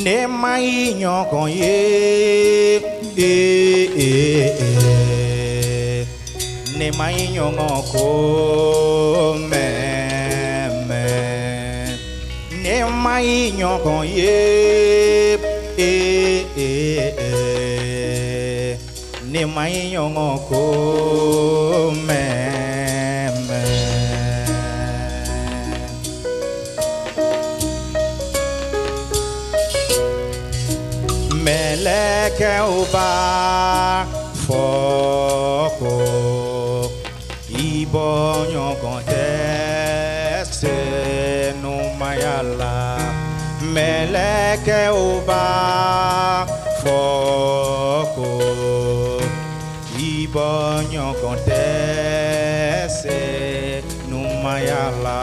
ne mai nyokon ye ne mai nyongo ko me ne mai nyokon ye ne mai nyongo ko me meleke uba foko ibonyo kontese no mayala meleke uba foko ibonyo kontese no mayala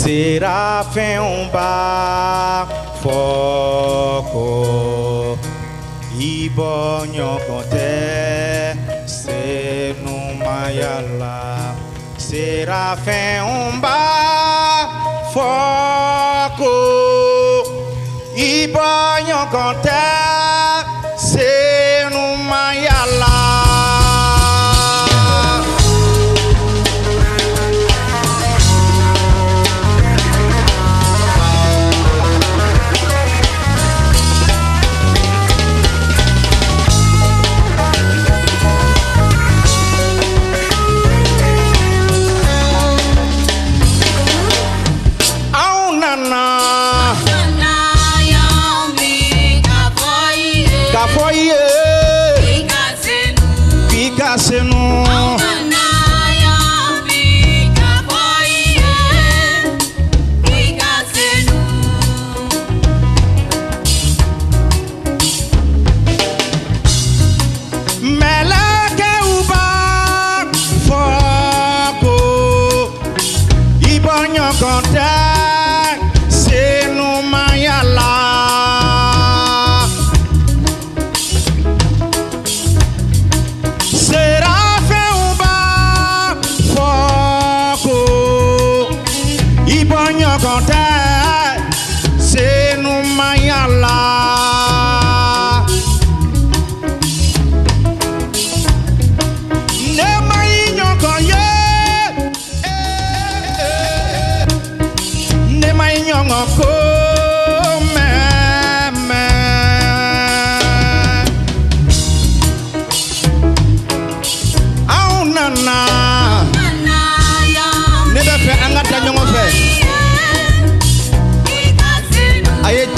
Serafim ba foco ibonyo conte se no mayala Serafim ba foco ibonyo conte se no mayala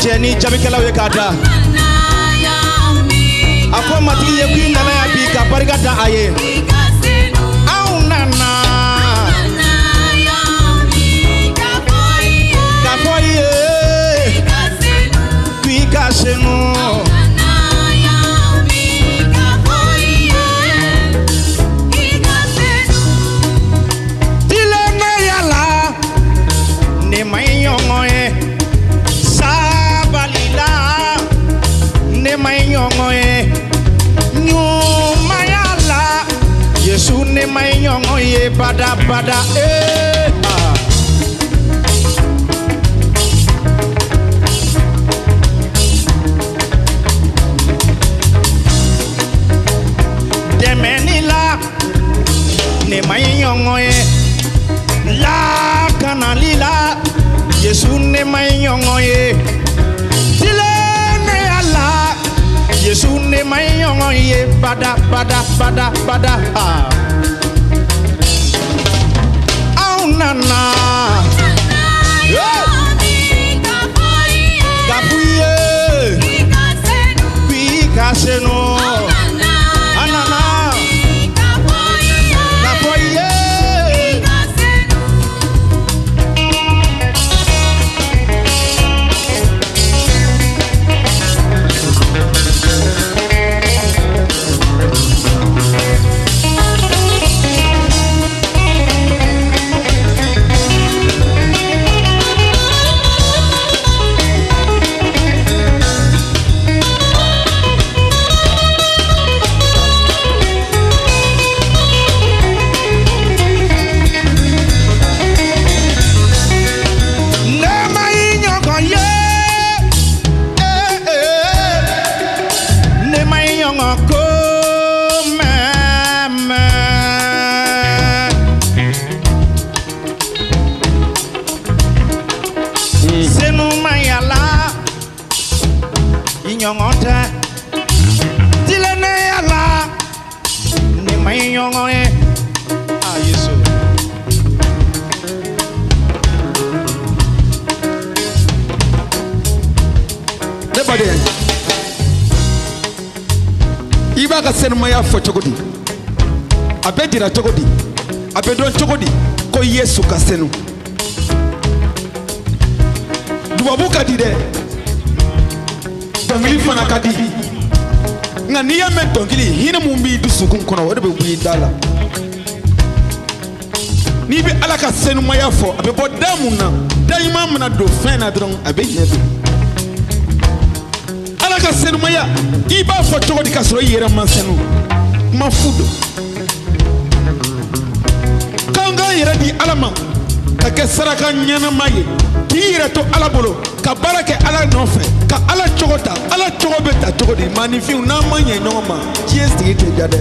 Jenny Jamikela wekada Afo mati ye kwin nana ya bika parigata aye Au nana Kafoye Kwika senu Dile na yala Ne mayongoe mai nyongo e nyuma yala Yesu ne mai nyongo e bada bada Demenila ne mai nyongo e la kanalila Yesu ne mai nyongo e Yesu ne mai nyongo ye bada bada bada bada Au nana Kapuye Pika seno Anana Kapuye nyongote dilene ala ne mai nyongoe ah Yesu nebade iba ka senmaya fo chogodi abedira chogodi abedon chogodi ko Yesu ka senu dubabu ka di de dongili fana ka di nga ni ya men dongili hina mu bi dusukun kono wode be bu dala ni bi ala ka senmaya fo abebo damuna dayima muna do fena dron abeyne do ala ka senmaya iba fo chogodi ka so yere man senu ma fudo kanga yere di alama ka ke saraka nyana maye ki yere to ala bolo ka barake ala nofe ka ala chogota ala chogobeta chogodi magnifique na manye nyoma ki est te jade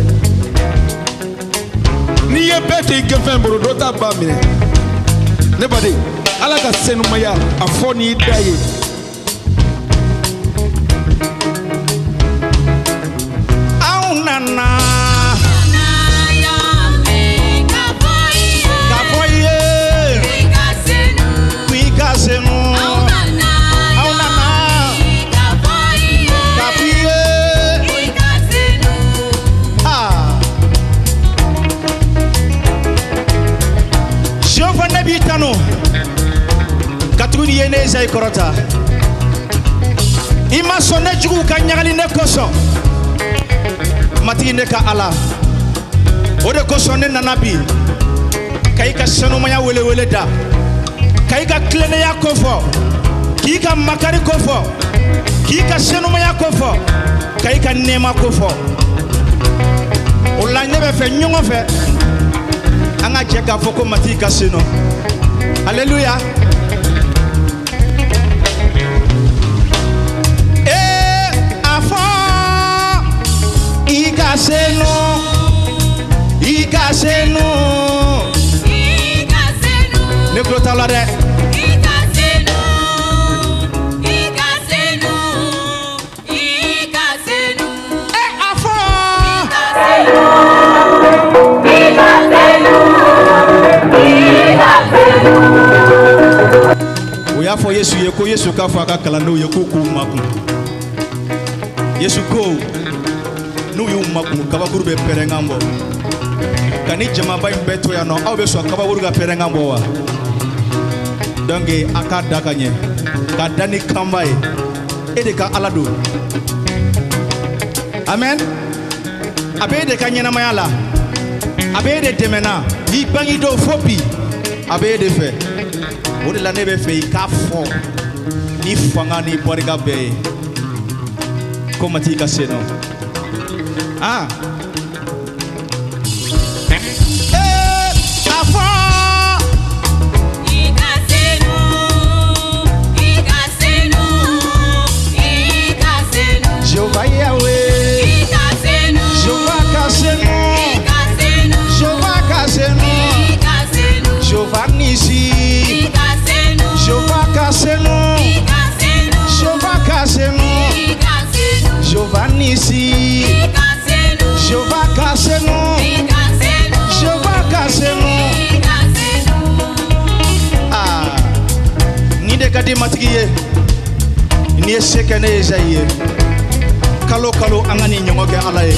ni ye bete gefen boro dota ba mine ne bade ala ka senu maya afoni daye au nana katuni yene zay korota ima sonne jugu ka nyagali ne koso mati ne ka ala ode koso ne nanabi kay ka senu maya wele wele da kay ka klene ya kofo ki ka makari kofo ki ka senu maya kofo kay ka nema kofo ola ne be fe nyongo fe anga jeka foko mati ka senu Alléluia. Ikasenu ne glota la de ikasenu afo oya fo Yesu ye ko Yesu ka fo aka kala no ye ko ku maku Yesu ko no yu maku kabakuru be perengambo kani jama bay beto ya no awbe so kabakuru ga perengambo wa donge aka dakanye ka dani kambaye edeka alado amen abede kanyena mayala abede demena yi bangi do fopi abede fe ode la nebe fe ka fo ni fanga ni boriga be komati ka seno ah afo ikasenu Jehovah Yahweh ikasenu Jehovah kasenu ikasenu Jehovah kasenu ikasenu Jehovah nisi ikasenu Jehovah kasenu ikasenu Jehovah kasenu ikasenu Jehovah nisi ikasenu Jehovah kasenu ikasenu Jehovah kasenu ikasenu ah ni de kadi matigiye ni sekene ezaye kalo kalo angani nyongo ke alaye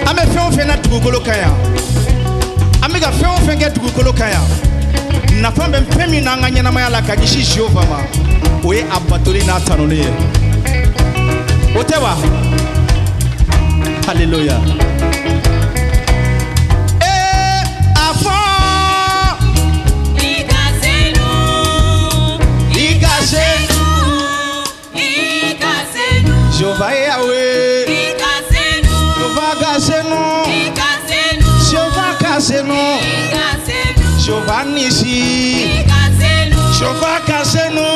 ame fe na dugukolo kaya ame ga fe ke dugukolo kaya na fambe mpemi na nganya na mayala ka gishi Jehova ma oye abatoli na tanole otewa hallelujah afo Jehovah Yahweh ikasenu Jehovah kasenu ikasenu Jehovah kasenu ikasenu Jehovah nisi ikasenu Jehovah kasenu